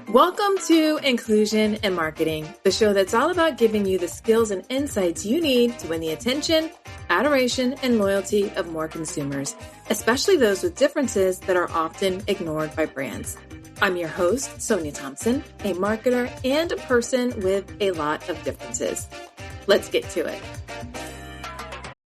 Welcome to Inclusion in Marketing, the show that's all about giving you the skills and insights you need to win the attention, adoration, and loyalty of more consumers, especially those with differences that are often ignored by brands. I'm your host, Sonia Thompson, a marketer and a person with a lot of differences. Let's get to it.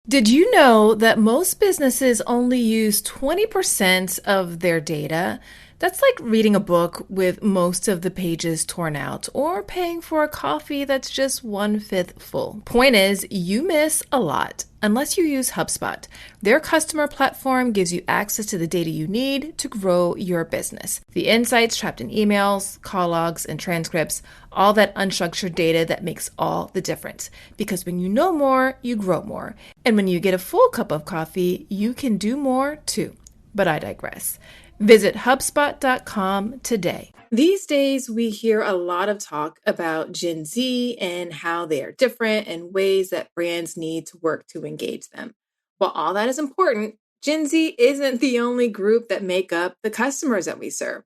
Did you know that most businesses only use 20% of their data? That's like reading a book with most of the pages torn out or paying for a coffee that's just 1/5 full. Point is, you miss a lot unless you use HubSpot. Their customer platform gives you access to the data you need to grow your business. The insights trapped in emails, call logs, and transcripts, all that unstructured data that makes all the difference. Because when you know more, you grow more. And when you get a full cup of coffee, you can do more too. But I digress. Visit HubSpot.com today. These days, we hear a lot of talk about Gen Z and how they are different and ways that brands need to work to engage them. While all that is important, Gen Z isn't the only group that make up the customers that we serve.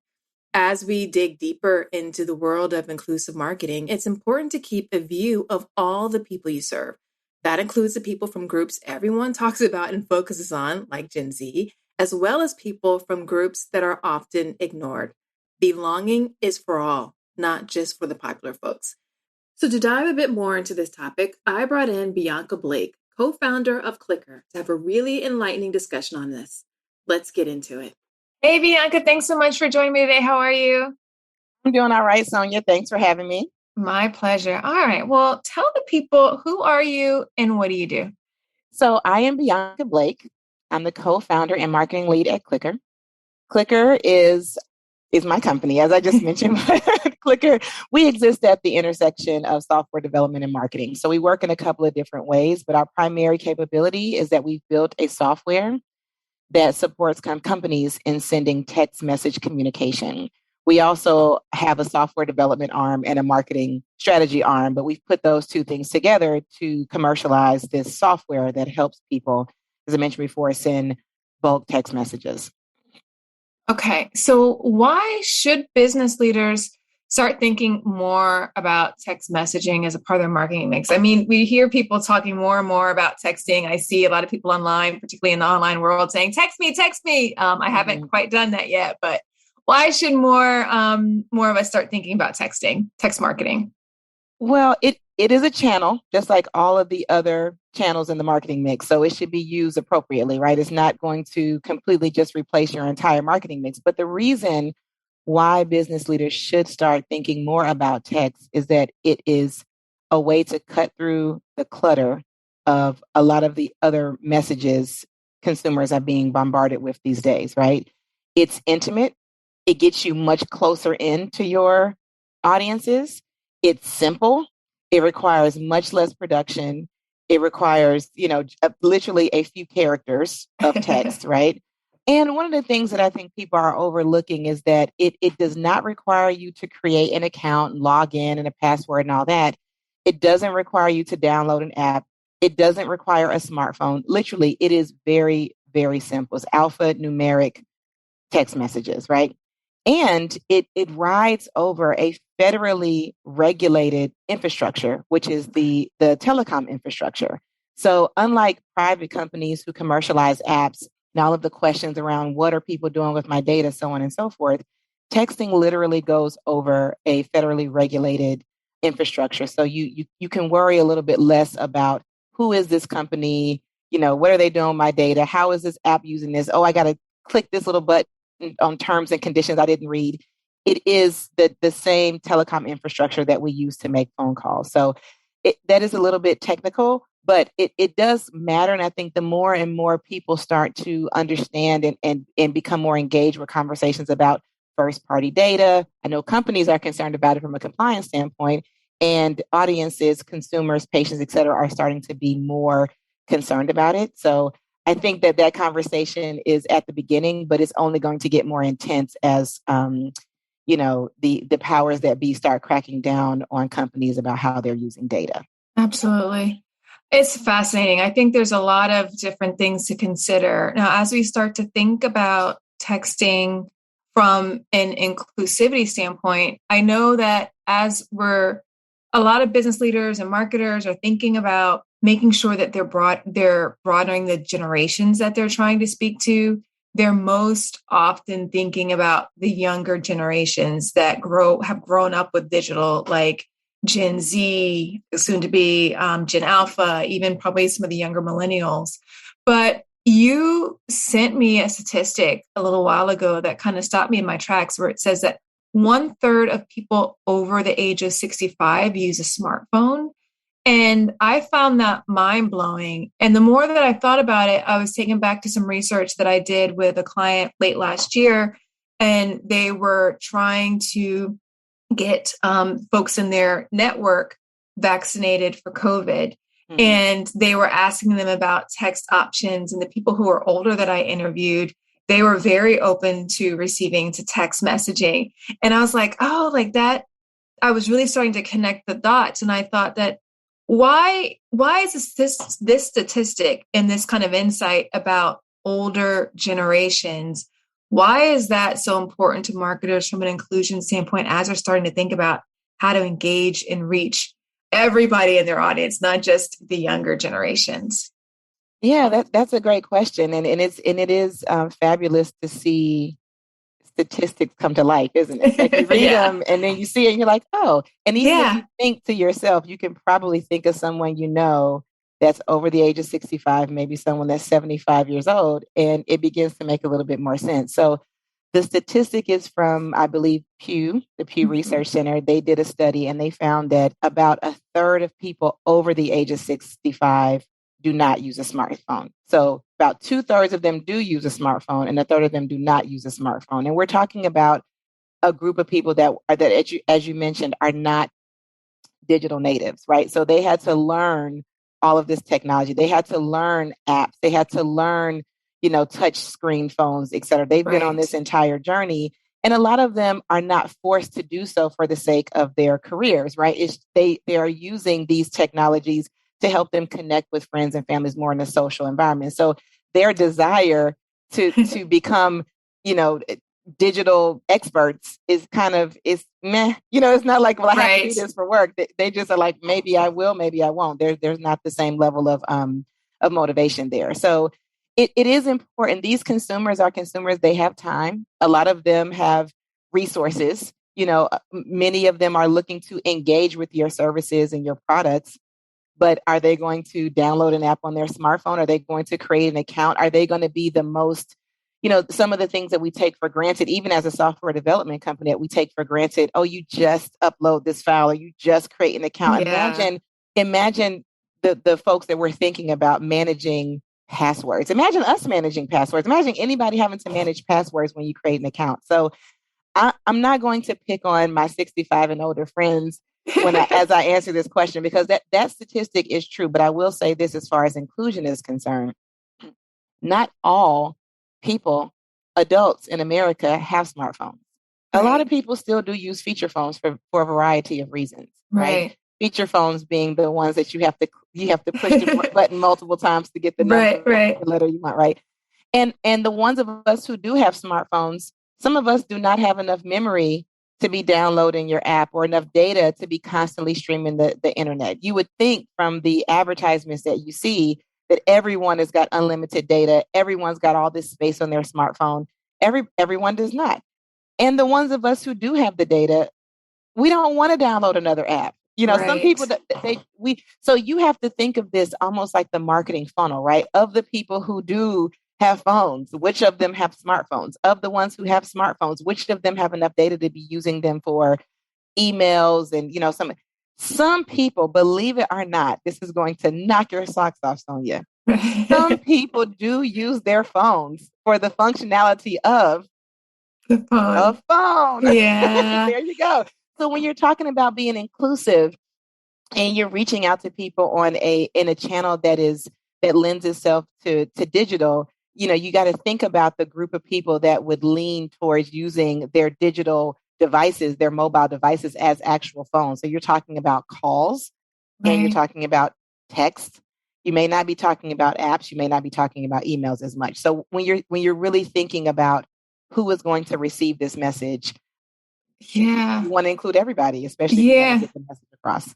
As we dig deeper into the world of inclusive marketing, it's important to keep a view of all the people you serve. That includes the people from groups everyone talks about and focuses on, like Gen Z, as well as people from groups that are often ignored. Belonging is for all, not just for the popular folks. So to dive a bit more into this topic, I brought in Bianca Blake, co-founder of Clicker, to have a really enlightening discussion on this. Let's get into it. Hey, Bianca, thanks so much for joining me today. How are you? I'm doing all right, Sonia. Thanks for having me. My pleasure. All right. Well, tell the people, who are you and what do you do? So I am Bianca Blake. I'm the co-founder and marketing lead at Clicker. Clicker is my company, as I just mentioned. Clicker, we exist at the intersection of software development and marketing. So we work in a couple of different ways, but our primary capability is that we've built a software that supports companies in sending text message communication. We also have a software development arm and a marketing strategy arm, but we've put those two things together to commercialize this software that helps people, as I mentioned before, send bulk text messages. Okay, so why should business leaders start thinking more about text messaging as a part of their marketing mix? I mean, we hear people talking more and more about texting. I see a lot of people online, particularly in the online world, saying, text me, text me. I haven't quite done that yet, but why should more of us start thinking about texting, text marketing? Well, it is a channel, just like all of the other channels in the marketing mix. So it should be used appropriately, right? It's not going to completely just replace your entire marketing mix. But the reason why business leaders should start thinking more about text is that it is a way to cut through the clutter of a lot of the other messages consumers are being bombarded with these days, right? It's intimate. It gets you much closer into your audiences. It's simple. It requires much less production. It requires, literally a few characters of text, right? And one of the things that I think people are overlooking is that it does not require you to create an account and log in and a password and all that. It doesn't require you to download an app. It doesn't require a smartphone. Literally, it is very, very simple. It's alphanumeric text messages, right? And it rides over a federally regulated infrastructure, which is the telecom infrastructure. So unlike private companies who commercialize apps and all of the questions around what are people doing with my data, so on and so forth, texting literally goes over a federally regulated infrastructure. So you can worry a little bit less about who is this company, what are they doing with my data? How is this app using this? Oh, I got to click this little button on terms and conditions I didn't read. It is the same telecom infrastructure that we use to make phone calls. So that is a little bit technical, but it does matter. And I think the more and more people start to understand and become more engaged with conversations about first party data. I know companies are concerned about it from a compliance standpoint, and audiences, consumers, patients, et cetera, are starting to be more concerned about it. So I think that conversation is at the beginning, but it's only going to get more intense as, the powers that be start cracking down on companies about how they're using data. Absolutely. It's fascinating. I think there's a lot of different things to consider. Now, as we start to think about texting from an inclusivity standpoint, I know that a lot of business leaders and marketers are thinking about making sure that they're broadening the generations that they're trying to speak to. They're most often thinking about the younger generations that have grown up with digital, like Gen Z, soon to be Gen Alpha, even probably some of the younger millennials. But you sent me a statistic a little while ago that kind of stopped me in my tracks, where it says that 1/3 of people over the age of 65 use a smartphone. And I found that mind blowing. And the more that I thought about it, I was taken back to some research that I did with a client late last year. And they were trying to get folks in their network vaccinated for COVID. Mm-hmm. And they were asking them about text options. And the people who were older that I interviewed, they were very open to receiving to text messaging. And I was like, oh, like that. I was really starting to connect the dots. And I thought that why is this statistic and this kind of insight about older generations, why is that so important to marketers from an inclusion standpoint as they're starting to think about how to engage and reach everybody in their audience, not just the younger generations? Yeah, that's a great question. And it is fabulous to see statistics come to life, isn't it? Like you read them and then you see it and you're like, oh, and even if you think to yourself, you can probably think of someone you know that's over the age of 65, maybe someone that's 75 years old, and it begins to make a little bit more sense. So the statistic is from, I believe, the Pew Research Center. They did a study and they found that about 1/3 of people over the age of 65 do not use a smartphone. So about 2/3 of them do use a smartphone and 1/3 of them do not use a smartphone. And we're talking about a group of people that as you mentioned, are not digital natives, right? So they had to learn all of this technology. They had to learn apps. They had to learn, touch screen phones, et cetera. They've been on this entire journey. And a lot of them are not forced to do so for the sake of their careers, right? They are using these technologies to help them connect with friends and families more in a social environment. So their desire to become, digital experts is meh. It's not like, well, I have to do this for work. They just are like, maybe I will, maybe I won't. There's not the same level of motivation there. So it is important. These consumers are consumers. They have time. A lot of them have resources. Many of them are looking to engage with your services and your products. But are they going to download an app on their smartphone? Are they going to create an account? Are they going to be the most, some of the things that we take for granted, even as a software development company, that we take for granted? Oh, you just upload this file or you just create an account. Yeah. Imagine the folks that we're thinking about managing passwords. Imagine us managing passwords. Imagine anybody having to manage passwords when you create an account. So I'm not going to pick on my 65 and older friends as I answer this question, because that statistic is true. But I will say this, as far as inclusion is concerned, not all adults in America have smartphones. Right. A lot of people still do use feature phones for a variety of reasons, right? Feature phones being the ones that you have to push the button multiple times to get the number, the letter you want, right? And the ones of us who do have smartphones, some of us do not have enough memory to be downloading your app or enough data to be constantly streaming the internet. You would think from the advertisements that you see that everyone has got unlimited data. Everyone's got all this space on their smartphone. Everyone does not. And the ones of us who do have the data, we don't want to download another app. Some people so you have to think of this almost like the marketing funnel, right? Of the people who do have phones, which of them have smartphones? Of the ones who have smartphones, which of them have enough data to be using them for emails? And, some people, believe it or not, this is going to knock your socks off, Sonia. Some people do use their phones for the functionality of the phone. Yeah. There you go. So when you're talking about being inclusive and you're reaching out to people in a channel that lends itself to digital, you got to think about the group of people that would lean towards using their digital devices, their mobile devices, as actual phones. So you're talking about calls and you're talking about text. You may not be talking about apps. You may not be talking about emails as much. So when you're really thinking about who is going to receive this message. Yeah. You want to include everybody, especially if you want to get the message across.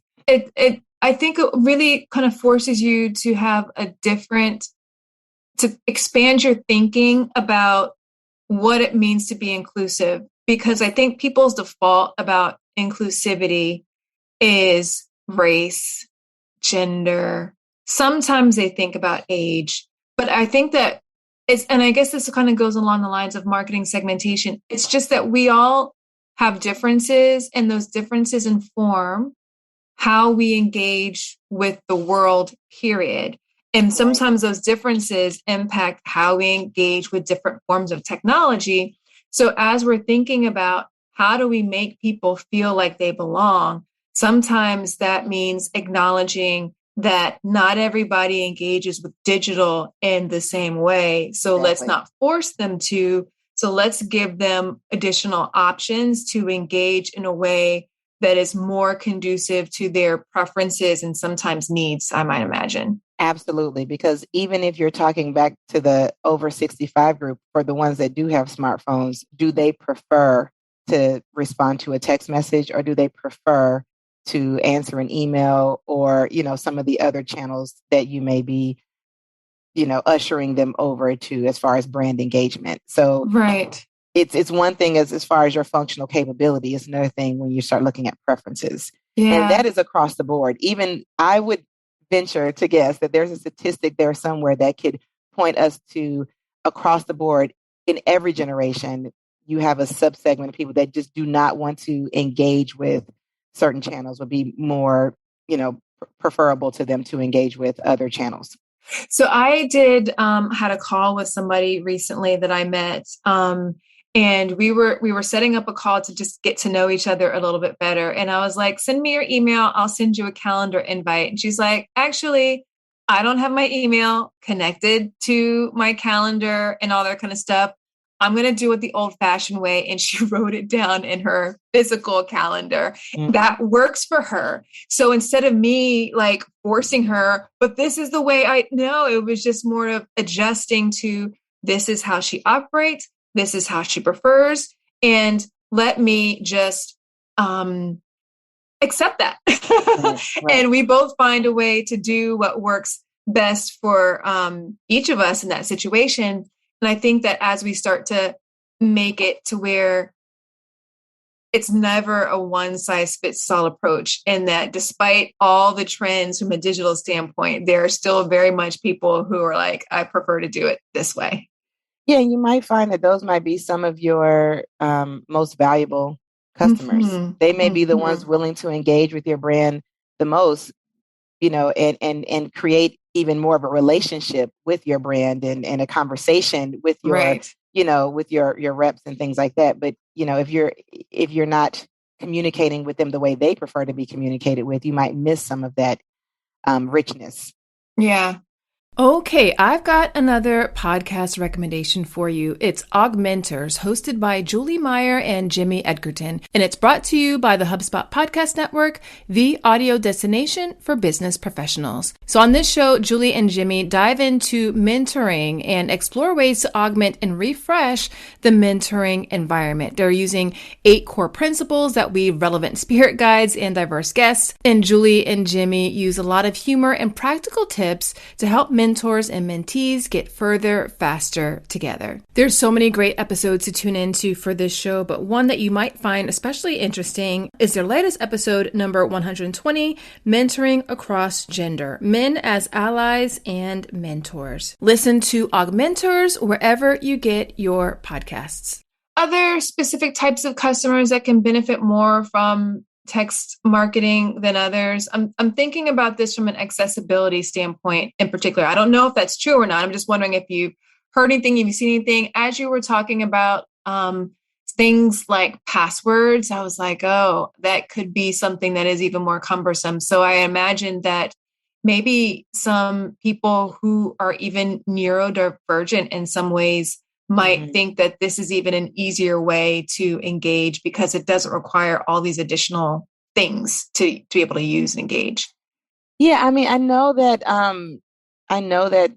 I think it really kind of forces you to have to expand your thinking about what it means to be inclusive. Because I think people's default about inclusivity is race, gender. Sometimes they think about age, but I think that and I guess this kind of goes along the lines of marketing segmentation. It's just that we all have differences, and those differences inform how we engage with the world, period. And sometimes those differences impact how we engage with different forms of technology. So as we're thinking about how do we make people feel like they belong, sometimes that means acknowledging that not everybody engages with digital in the same way. So let's not force them to. So let's give them additional options to engage in a way that is more conducive to their preferences and sometimes needs, I might imagine. Absolutely. Because even if you're talking back to the over 65 group, for the ones that do have smartphones, do they prefer to respond to a text message, or do they prefer to answer an email, or, some of the other channels that you may be, ushering them over to as far as brand engagement? So right. It's one thing as far as your functional capability. It's another thing when you start looking at preferences. Yeah. And that is across the board. Even I would venture to guess that there's a statistic there somewhere that could point us to across the board in every generation. You have a subsegment of people that just do not want to engage with certain channels, would be more, preferable to them to engage with other channels. So I had a call with somebody recently that I met. And we were setting up a call to just get to know each other a little bit better. And I was like, send me your email. I'll send you a calendar invite. And she's like, actually, I don't have my email connected to my calendar and all that kind of stuff. I'm going to do it the old fashioned way. And she wrote it down in her physical calendar. Mm-hmm. That works for her. So instead of me like forcing her, but this is the way it was just more of adjusting to this is how she operates. This is how she prefers. And let me just accept that. Right. And we both find a way to do what works best for each of us in that situation. And I think that as we start to make it to where it's never a one size fits all approach, and that despite all the trends from a digital standpoint, there are still very much people who are like, I prefer to do it this way. Yeah, you might find that those might be some of your most valuable customers. Mm-hmm. They may be the ones willing to engage with your brand the most, and create even more of a relationship with your brand and a conversation with your, right. With your reps and things like that. But, if you're not communicating with them the way they prefer to be communicated with, you might miss some of that richness. Yeah. Okay, I've got another podcast recommendation for you. It's Augmenters, hosted by Julie Meyer and Jimmy Edgerton, and it's brought to you by the HubSpot Podcast Network, the audio destination for business professionals. So on this show, Julie and Jimmy dive into mentoring and explore ways to augment and refresh the mentoring environment. They're using 8 core principles that weave relevant spirit guides and diverse guests, and Julie and Jimmy use a lot of humor and practical tips to help mentors and mentees get further, faster together. There's so many great episodes to tune into for this show, but one that you might find especially interesting is their latest episode, number 120, Mentoring Across Gender, Men as Allies and Mentors. Listen to Augmenters wherever you get your podcasts. Other specific types of customers that can benefit more from text marketing than others. I'm thinking about this from an accessibility standpoint in particular. I don't know if that's true or not. I'm just wondering if you've heard anything, if you've seen anything. As you were talking about things like passwords, I was like, oh, that could be something that is even more cumbersome. So I imagine that maybe some people who are even neurodivergent in some ways might think that this is even an easier way to engage because it doesn't require all these additional things to be able to use and engage. Yeah, I mean, I know that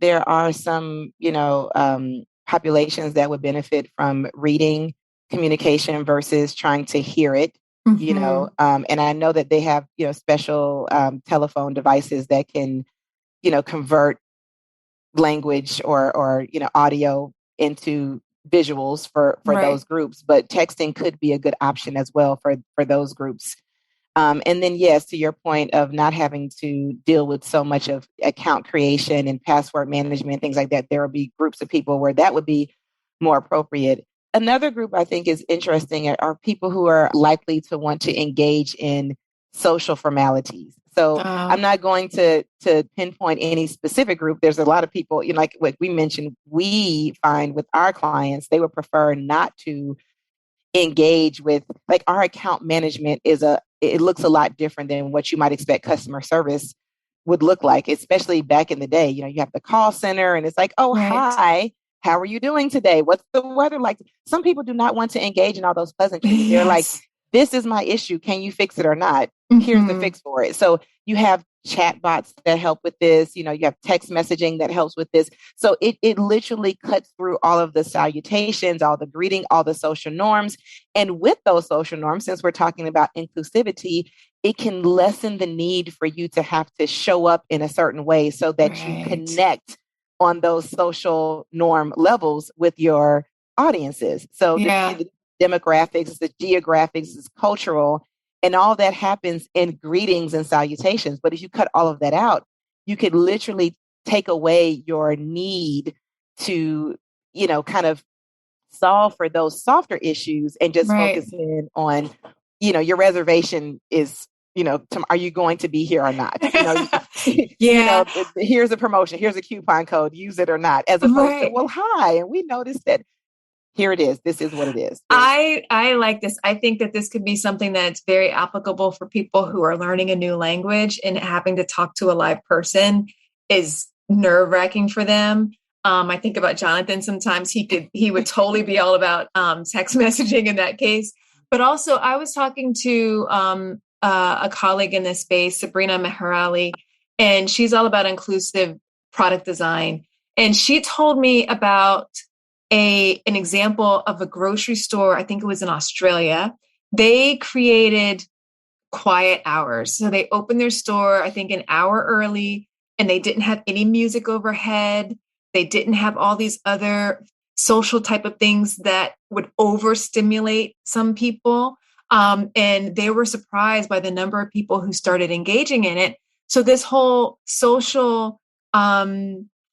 there are some, populations that would benefit from reading communication versus trying to hear it. And I know that they have, special telephone devices that can, convert language or audio into visuals for those groups, but texting could be a good option as well for those groups. And then, yes, to your point of not having to deal with so much of account creation and password management, things like that, there will be groups of people where that would be more appropriate. Another group I think is interesting are people who are likely to want to engage in social formalities. So I'm not going to pinpoint any specific group. There's a lot of people, like what we mentioned, we find with our clients, they would prefer not to engage with, like, our account management it looks a lot different than what you might expect customer service would look like, especially back in the day. You have the call center and it's like, oh, hi, how are you doing today? What's the weather like? Some people do not want to engage in all those pleasantries. They're like, this is my issue. Can you fix it or not? Here's the fix for it. So you have chat bots that help with this. You have text messaging that helps with this. So it literally cuts through all of the salutations, all the greeting, all the social norms. And with those social norms, since we're talking about inclusivity, it can lessen the need for you to have to show up in a certain way so that you connect on those social norm levels with your audiences. So the demographics, the geographics, is cultural, and all that happens in greetings and salutations. But if you cut all of that out, you could literally take away your need to, kind of solve for those softer issues and just focus in on, your reservation is, are you going to be here or not? Here's a promotion, here's a coupon code, use it or not, as opposed to, well, hi, and we noticed that here it is. This is what it is. I like this. I think that this could be something that's very applicable for people who are learning a new language, and having to talk to a live person is nerve-wracking for them. I think about Jonathan. Sometimes he would totally be all about text messaging in that case. But also, I was talking to a colleague in this space, Sabrina Meharali, and she's all about inclusive product design. And she told me about an example of a grocery store. I think it was in Australia. They created quiet hours. So they opened their store, I think, an hour early, and they didn't have any music overhead. They didn't have all these other social type of things that would overstimulate some people. And they were surprised by the number of people who started engaging in it. So this whole social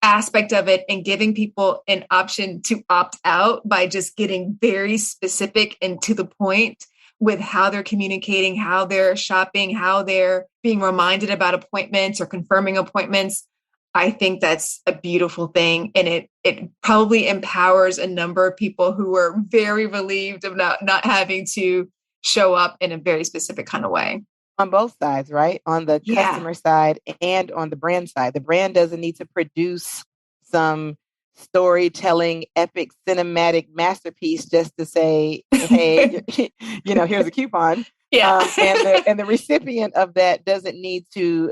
aspect of it, and giving people an option to opt out by just getting very specific and to the point with how they're communicating, how they're shopping, how they're being reminded about appointments or confirming appointments. I think that's a beautiful thing. And it probably empowers a number of people who are very relieved of not having to show up in a very specific kind of way. On both sides, right? On the customer side and on the brand side. The brand doesn't need to produce some storytelling, epic, cinematic masterpiece just to say, hey, here's a coupon. And the recipient of that doesn't need to,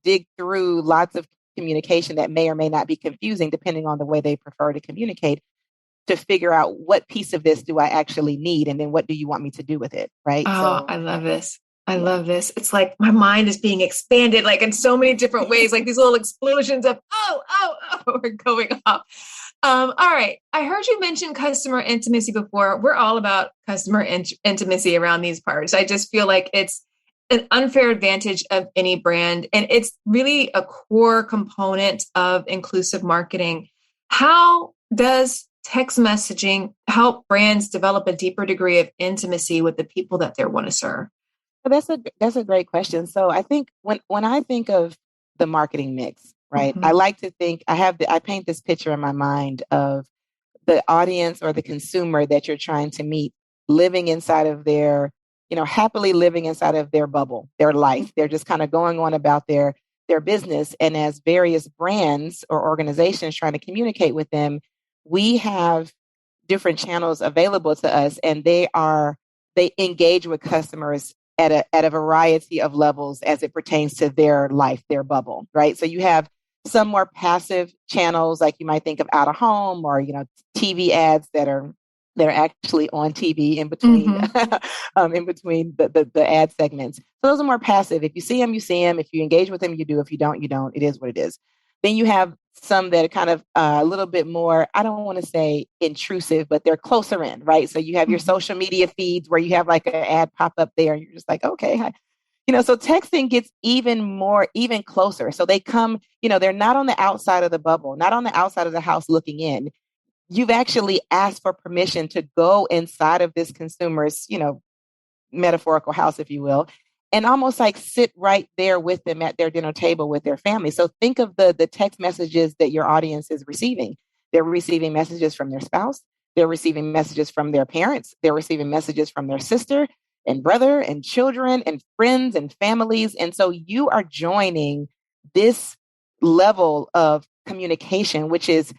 dig through lots of communication that may or may not be confusing, depending on the way they prefer to communicate, to figure out what piece of this do I actually need, and then what do you want me to do with it, right? Oh, I love this. I love this. It's like my mind is being expanded, like in so many different ways, like these little explosions of, are going off. All right. I heard you mention customer intimacy before. We're all about customer intimacy around these parts. I just feel like it's an unfair advantage of any brand, and it's really a core component of inclusive marketing. How does text messaging help brands develop a deeper degree of intimacy with the people that they want to serve? That's a great question. So I think when I think of the marketing mix, right, I like to think I paint this picture in my mind of the audience or the consumer that you're trying to meet living inside of their, happily living inside of their bubble, their life. They're just kind of going on about their business. And as various brands or organizations trying to communicate with them, we have different channels available to us, and they engage with customers at a variety of levels as it pertains to their life, their bubble, right? So you have some more passive channels, like you might think of out of home or, TV ads that are actually on TV in between in between the ad segments. So those are more passive. If you see them, you see them. If you engage with them, you do. If you don't, you don't. It is what it is. Then you have some that are kind of a little bit more, I don't want to say intrusive, but they're closer in, right? So you have your social media feeds where you have like an ad pop up there and you're just like, okay, hi. So texting gets even closer. So they come, they're not on the outside of the bubble, not on the outside of the house looking in. You've actually asked for permission to go inside of this consumer's, metaphorical house, if you will, and almost like sit right there with them at their dinner table with their family. So think of the text messages that your audience is receiving. They're receiving messages from their spouse. They're receiving messages from their parents. They're receiving messages from their sister and brother and children and friends and families. And so you are joining this level of communication, which is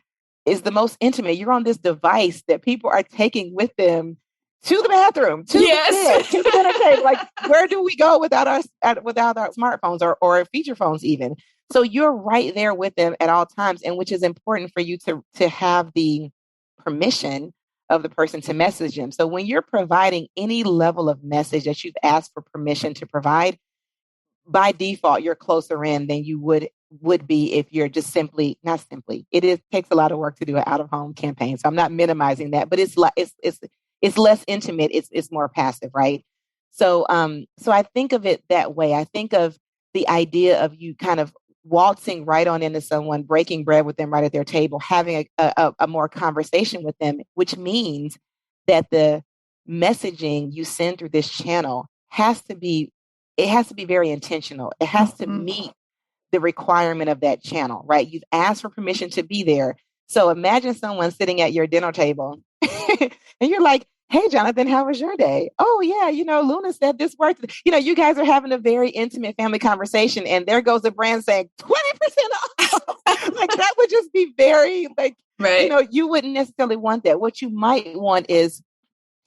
the most intimate. You're on this device that people are taking with them to the bathroom, to the bed, to the dinner table. Like, where do we go without our smartphones or feature phones even? So you're right there with them at all times, and which is important for you to have the permission of the person to message them. So when you're providing any level of message that you've asked for permission to provide, by default, you're closer in than you would be if you're just not simply. Takes a lot of work to do an out of home campaign. So I'm not minimizing that, but it's less intimate. It's more passive, right? So I think of it that way. I think of the idea of you kind of waltzing right on into someone, breaking bread with them right at their table, having a more conversation with them, which means that the messaging you send through this channel has to be very intentional. It has to meet the requirement of that channel, right? You've asked for permission to be there. So imagine someone sitting at your dinner table and you're like, hey, Jonathan, how was your day? Oh, yeah, Luna said this worked. You guys are having a very intimate family conversation and there goes the brand saying 20% off. Like that would just be very right. You wouldn't necessarily want that. What you might want is,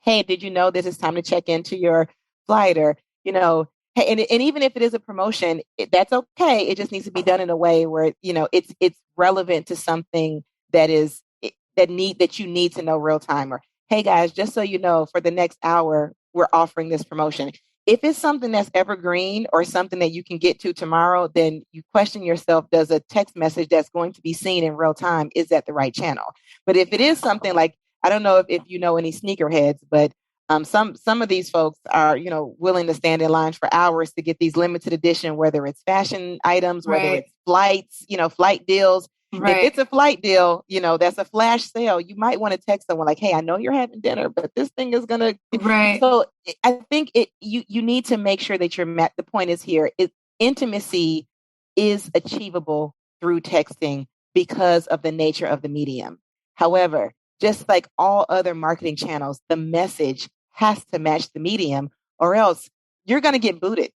hey, did you know this is time to check into your flight? Or, hey, and even if it is a promotion, that's okay. It just needs to be done in a way where, it's relevant to something that you need to know real time. Or, hey guys, just so you know, for the next hour, we're offering this promotion. If it's something that's evergreen or something that you can get to tomorrow, then you question yourself, does a text message that's going to be seen in real time, is that the right channel? But if it is something like, I don't know if you know any sneakerheads, but some of these folks are, willing to stand in lines for hours to get these limited edition, whether it's fashion items, whether it's flights, flight deals. Right. If it's a flight deal, that's a flash sale, you might want to text someone like, hey, I know you're having dinner, but this thing is going to. Right. So I think you need to make sure that the point is here, intimacy is achievable through texting because of the nature of the medium. However, just like all other marketing channels, the message has to match the medium or else you're going to get booted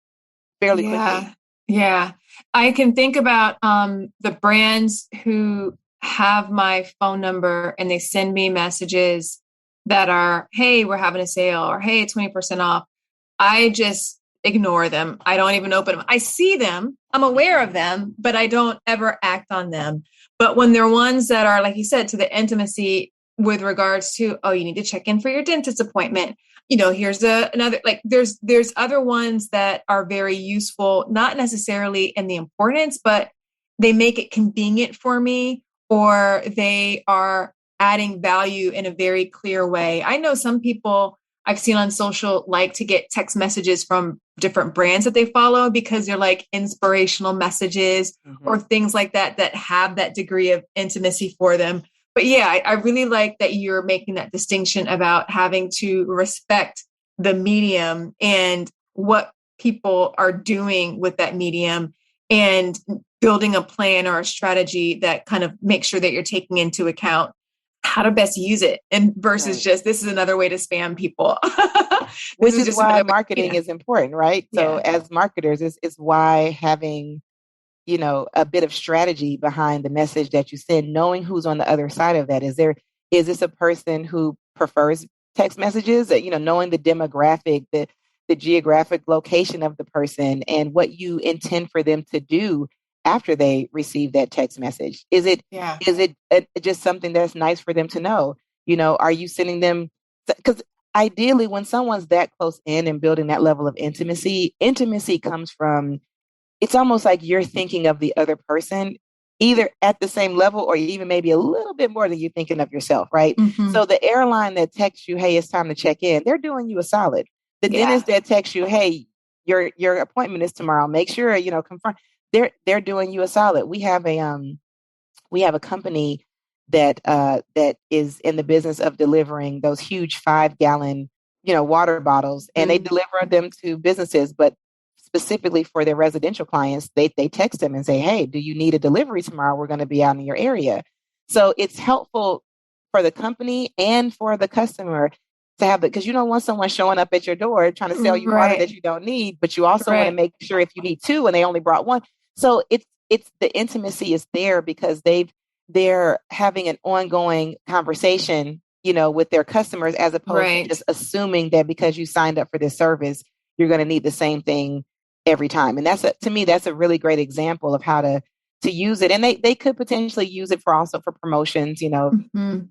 fairly quickly. Yeah. I can think about the brands who have my phone number and they send me messages that are, hey, we're having a sale, or hey, 20% off. I just ignore them. I don't even open them. I see them. I'm aware of them, but I don't ever act on them. But when they're ones that are, like you said, to the intimacy with regards to, oh, you need to check in for your dentist appointment. Here's another, like there's other ones that are very useful, not necessarily in the importance, but they make it convenient for me, or they are adding value in a very clear way. I know some people I've seen on social like to get text messages from different brands that they follow because they're like inspirational messages or things like that have that degree of intimacy for them. But yeah, I really like that you're making that distinction about having to respect the medium and what people are doing with that medium and building a plan or a strategy that kind of makes sure that you're taking into account how to best use it, and versus just, this is another way to spam people. Which is why marketing is important, right? So as marketers, it's why having a bit of strategy behind the message that you send, knowing who's on the other side of that. Is this a person who prefers text messages? Knowing the demographic, the geographic location of the person and what you intend for them to do after they receive that text message? Is it just something that's nice for them to know? Are you sending them? Because ideally, when someone's that close in and building that level of intimacy comes from, it's almost like you're thinking of the other person either at the same level or even maybe a little bit more than you're thinking of yourself, right? Mm-hmm. So the airline that texts you, hey, it's time to check in, they're doing you a solid. The dentist that texts you, hey, your appointment is tomorrow, make sure, confirm. They're doing you a solid. We have a company that is in the business of delivering those huge 5-gallon, water bottles, and they deliver them to businesses, but specifically for their residential clients, they text them and say, hey, do you need a delivery tomorrow? We're going to be out in your area. So it's helpful for the company and for the customer to have it, because you don't want someone showing up at your door trying to sell you water that you don't need, but you also want to make sure if you need two and they only brought one. So it's the intimacy is there because they're having an ongoing conversation, with their customers, as opposed to just assuming that because you signed up for this service, you're going to need the same thing every time. And to me, that's a really great example of how to use it. And they could potentially use it for promotions,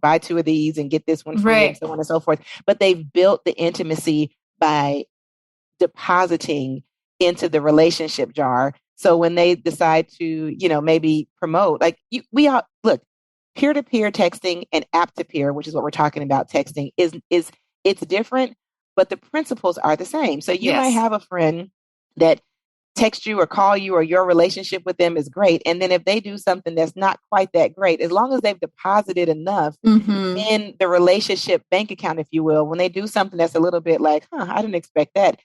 buy 2 of these and get this one free and so on and so forth. But they've built the intimacy by depositing into the relationship jar. So when they decide to, maybe promote, we all look, peer-to-peer texting and app-to-peer, which is what we're talking about, texting is it's different, but the principles are the same. So you might have a friend that text you or call you, or your relationship with them is great. And then if they do something that's not quite that great, as long as they've deposited enough in the relationship bank account, if you will, when they do something that's a little bit like, I didn't expect that,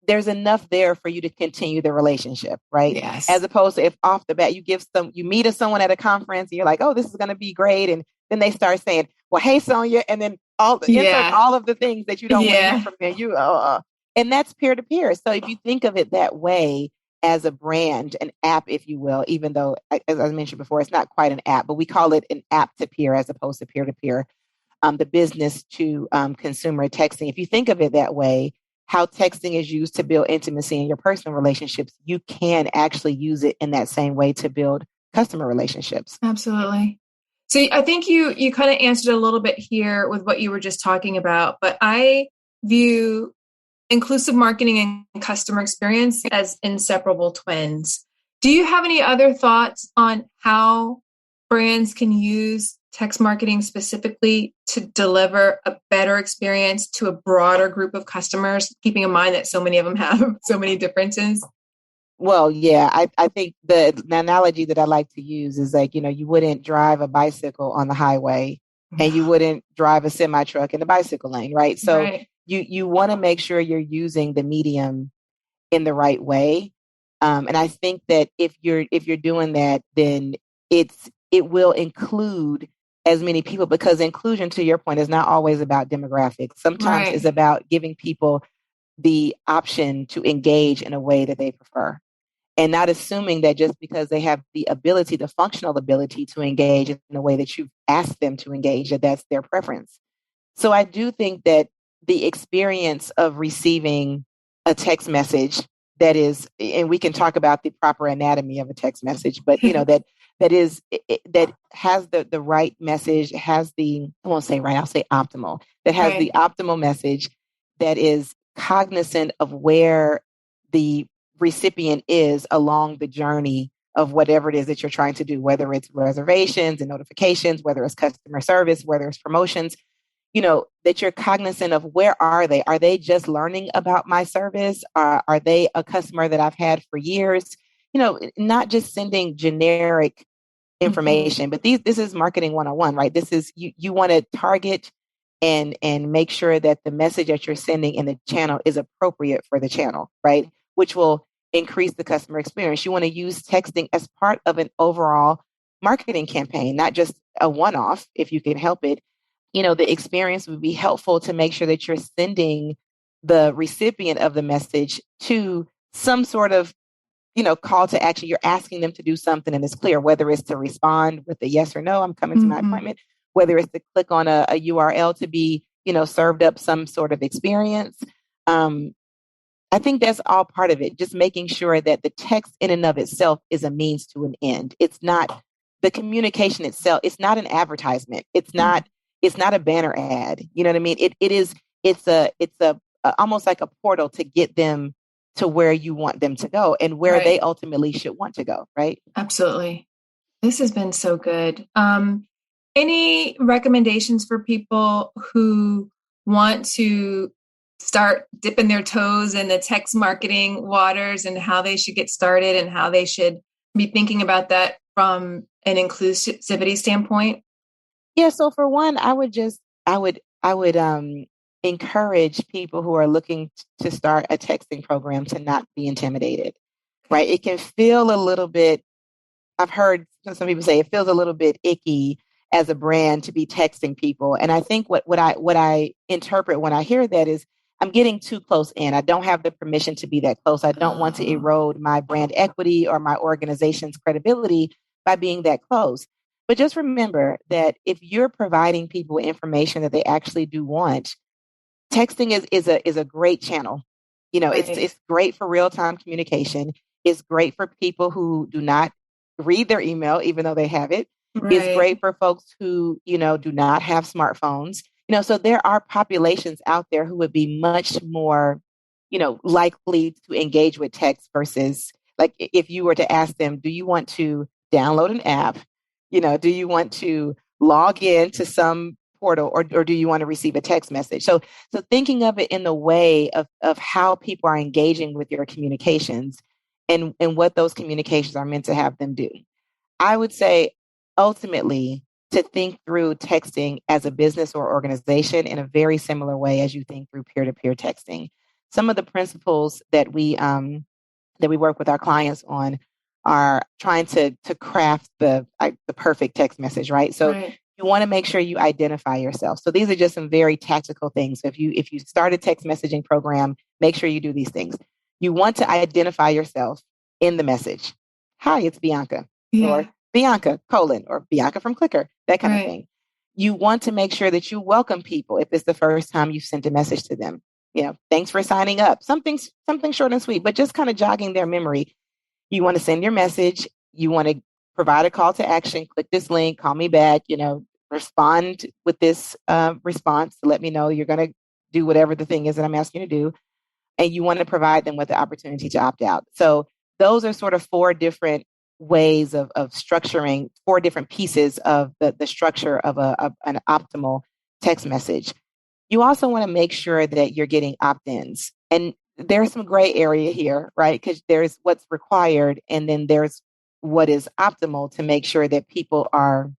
there's enough there for you to continue the relationship, right? Yes. As opposed to if off the bat you meet someone at a conference and you're like, oh, this is going to be great. And then they start saying, well, hey, Sonia, and then insert all of the things that you don't want to hear from them. And that's peer-to-peer. So if you think of it that way, as a brand, an app, if you will, even though, as I mentioned before, it's not quite an app, but we call it an app to peer as opposed to peer-to-peer, the business to consumer texting. If you think of it that way, how texting is used to build intimacy in your personal relationships, you can actually use it in that same way to build customer relationships. Absolutely. So I think you kind of answered a little bit here with what you were just talking about, but I view inclusive marketing and customer experience as inseparable twins. Do you have any other thoughts on how brands can use text marketing specifically to deliver a better experience to a broader group of customers, keeping in mind that so many of them have so many differences? Well, yeah, I think the analogy that I like to use is like, you wouldn't drive a bicycle on the highway and you wouldn't drive a semi truck in the bicycle lane, right? So you want to make sure you're using the medium in the right way. And I think that if you're doing that, then it will include as many people, because inclusion, to your point, is not always about demographics. Sometimes it's about giving people the option to engage in a way that they prefer, and not assuming that just because they have the ability, the functional ability to engage in a way that you've asked them to engage, that that's their preference. So I do think that the experience of receiving a text message that is, and we can talk about the proper anatomy of a text message, but that has the right message, has the, I won't say right, I'll say optimal, that has the optimal message, that is cognizant of where the recipient is along the journey of whatever it is that you're trying to do, whether it's reservations and notifications, whether it's customer service, whether it's promotions, that you're cognizant of where are they? Are they just learning about my service? Are they a customer that I've had for years? Not just sending generic information, but this is marketing 101, right? This is, you want to target and make sure that the message that you're sending in the channel is appropriate for the channel, right? Which will increase the customer experience. You want to use texting as part of an overall marketing campaign, not just a one-off, if you can help it. The experience would be helpful to make sure that you're sending the recipient of the message to some sort of, call to action. You're asking them to do something and it's clear, whether it's to respond with a yes or no, I'm coming to my appointment, whether it's to click on a URL to be, served up some sort of experience. I I think that's all part of it. Just making sure that the text in and of itself is a means to an end. It's not the communication itself. It's not an advertisement. It's not a banner ad. You know what I mean? It's almost like a portal to get them to where you want them to go and where they ultimately should want to go. Right. Absolutely. This has been so good. Any recommendations for people who want to start dipping their toes in the text marketing waters and how they should get started and how they should be thinking about that from an inclusivity standpoint? Yeah. So for one, I would encourage people who are looking to start a texting program to not be intimidated, right? It can feel a little bit, I've heard some people say it feels a little bit icky as a brand to be texting people. And I think what I interpret when I hear that is I'm getting too close in. I don't have the permission to be that close. I don't want to erode my brand equity or my organization's credibility by being that close. But just remember that if you're providing people information that they actually do want, texting is a great channel. You know, it's great for real-time communication. It's great for people who do not read their email, even though they have it. It's great for folks who, do not have smartphones. So there are populations out there who would be much more, likely to engage with text versus like if you were to ask them, do you want to download an app? Do you want to log in to some portal or do you want to receive a text message? So thinking of it in the way of how people are engaging with your communications and what those communications are meant to have them do. I would say ultimately to think through texting as a business or organization in a very similar way as you think through peer-to-peer texting. Some of the principles that we work with our clients on are trying to craft the perfect text message, right? So you want to make sure you identify yourself. So these are just some very tactical things. So if you start a text messaging program, make sure you do these things. You want to identify yourself in the message. Hi, it's Bianca. Yeah. Or Bianca, or Bianca from Clicker, that kind of thing. You want to make sure that you welcome people if it's the first time you've sent a message to them. Thanks for signing up. Something short and sweet, but just kind of jogging their memory. You want to send your message. You want to provide a call to action. Click this link, call me back, respond with this response to let me know you're going to do whatever the thing is that I'm asking you to do. And you want to provide them with the opportunity to opt out. So those are sort of four different ways of structuring, four different pieces of the structure of an optimal text message. You also want to make sure that you're getting opt-ins. And there's some gray area here, right? Because there's what's required and then there's what is optimal to make sure that people are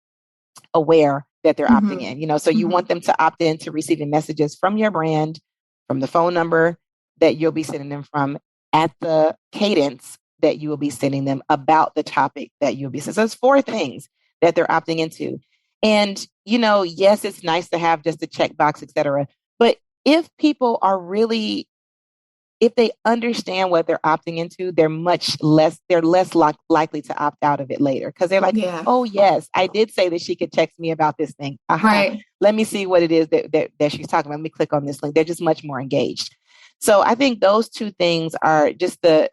aware that they're opting in. So you want them to opt in to receiving messages from your brand, from the phone number that you'll be sending them from, at the cadence that you will be sending them, about the topic that you'll be sending. So there's four things that they're opting into. And, yes, it's nice to have just a checkbox, et cetera. But if people are really, if they understand what they're opting into, they're less likely to opt out of it later. Because they're like, oh, yes, I did say that she could text me about this thing. Let me see what it is that she's talking about. Let me click on this link. They're just much more engaged. So I think those two things are just the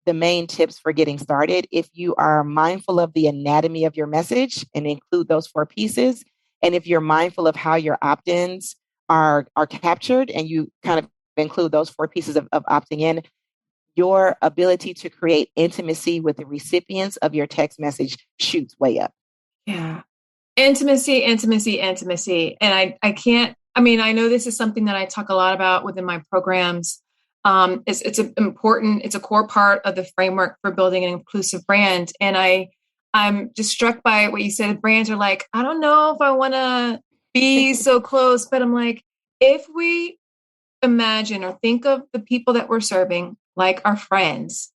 main tips for getting started. If you are mindful of the anatomy of your message and include those four pieces, and if you're mindful of how your opt-ins are captured and you kind of include those four pieces of opting in, your ability to create intimacy with the recipients of your text message shoots way up. Yeah. Intimacy. And I know this is something that I talk a lot about within my programs. It's a core part of the framework for building an inclusive brand. And I'm just struck by what you said. Brands are like, I don't know if I want to be so close, but I'm like, if we imagine or think of the people that we're serving like our friends,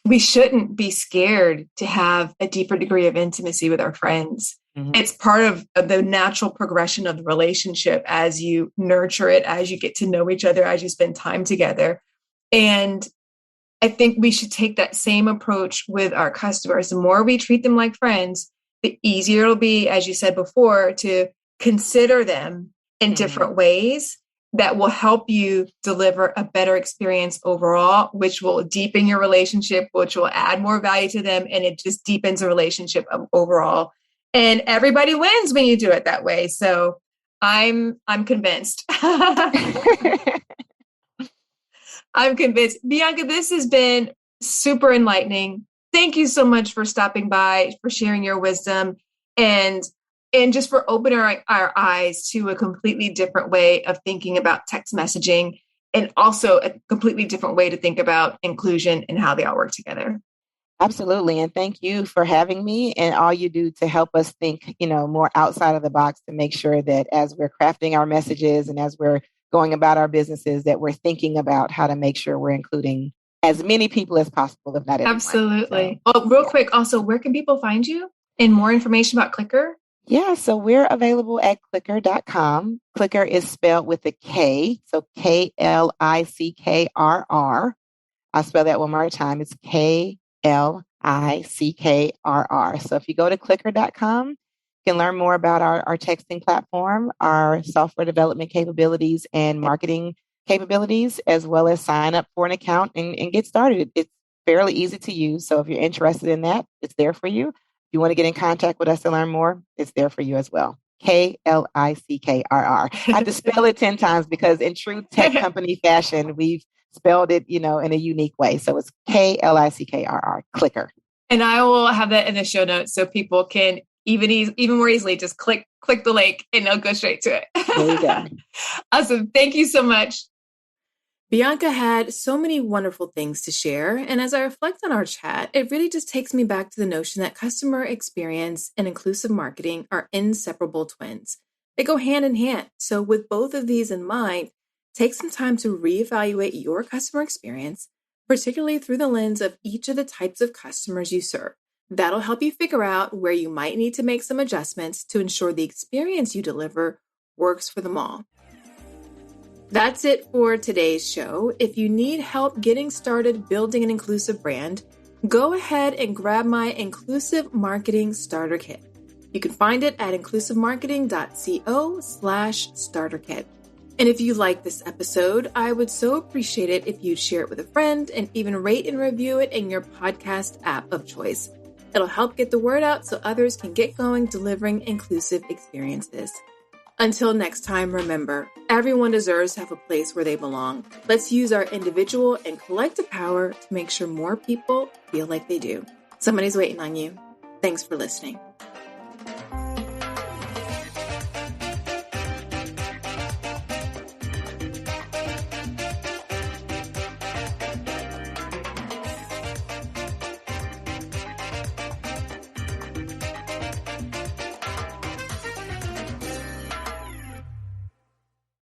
we shouldn't be scared to have a deeper degree of intimacy with our friends. It's part of the natural progression of the relationship as you nurture it, as you get to know each other, as you spend time together. And I think we should take that same approach with our customers. The more we treat them like friends, the easier it'll be, as you said before, to consider them in different ways that will help you deliver a better experience overall, which will deepen your relationship, which will add more value to them. And it just deepens the relationship overall. And everybody wins when you do it that way. So I'm convinced. I'm convinced. Bianca, this has been super enlightening. Thank you so much for stopping by, for sharing your wisdom, and just for opening our eyes to a completely different way of thinking about text messaging, and also a completely different way to think about inclusion and how they all work together. Absolutely. And thank you for having me and all you do to help us think, more outside of the box to make sure that as we're crafting our messages and as we're going about our businesses, that we're thinking about how to make sure we're including as many people as possible, if not everyone. Absolutely. So, real quick, also, where can people find you and more information about Clicker? Yeah, so we're available at clicker.com. Clicker is spelled with a K, so Klickr. I'll spell that one more time. It's Klickr. So if you go to clicker.com, you can learn more about our texting platform, our software development capabilities and marketing capabilities, as well as sign up for an account and get started. It's fairly easy to use. So if you're interested in that, it's there for you. If you want to get in contact with us to learn more, it's there for you as well. Klickr. I have to spell it 10 times because in true tech company fashion, we've spelled it, in a unique way. So it's Klickr, Clicker. And I will have that in the show notes so people can even more easily just click the link and they'll go straight to it. There you go. Awesome. Thank you so much. Bianca had so many wonderful things to share. And as I reflect on our chat, it really just takes me back to the notion that customer experience and inclusive marketing are inseparable twins. They go hand in hand. So with both of these in mind, take some time to reevaluate your customer experience, particularly through the lens of each of the types of customers you serve. That'll help you figure out where you might need to make some adjustments to ensure the experience you deliver works for them all. That's it for today's show. If you need help getting started building an inclusive brand, go ahead and grab my Inclusive Marketing Starter Kit. You can find it at inclusivemarketing.co/starter kit. And if you like this episode, I would so appreciate it if you'd share it with a friend and even rate and review it in your podcast app of choice. It'll help get the word out so others can get going delivering inclusive experiences. Until next time, remember, everyone deserves to have a place where they belong. Let's use our individual and collective power to make sure more people feel like they do. Somebody's waiting on you. Thanks for listening.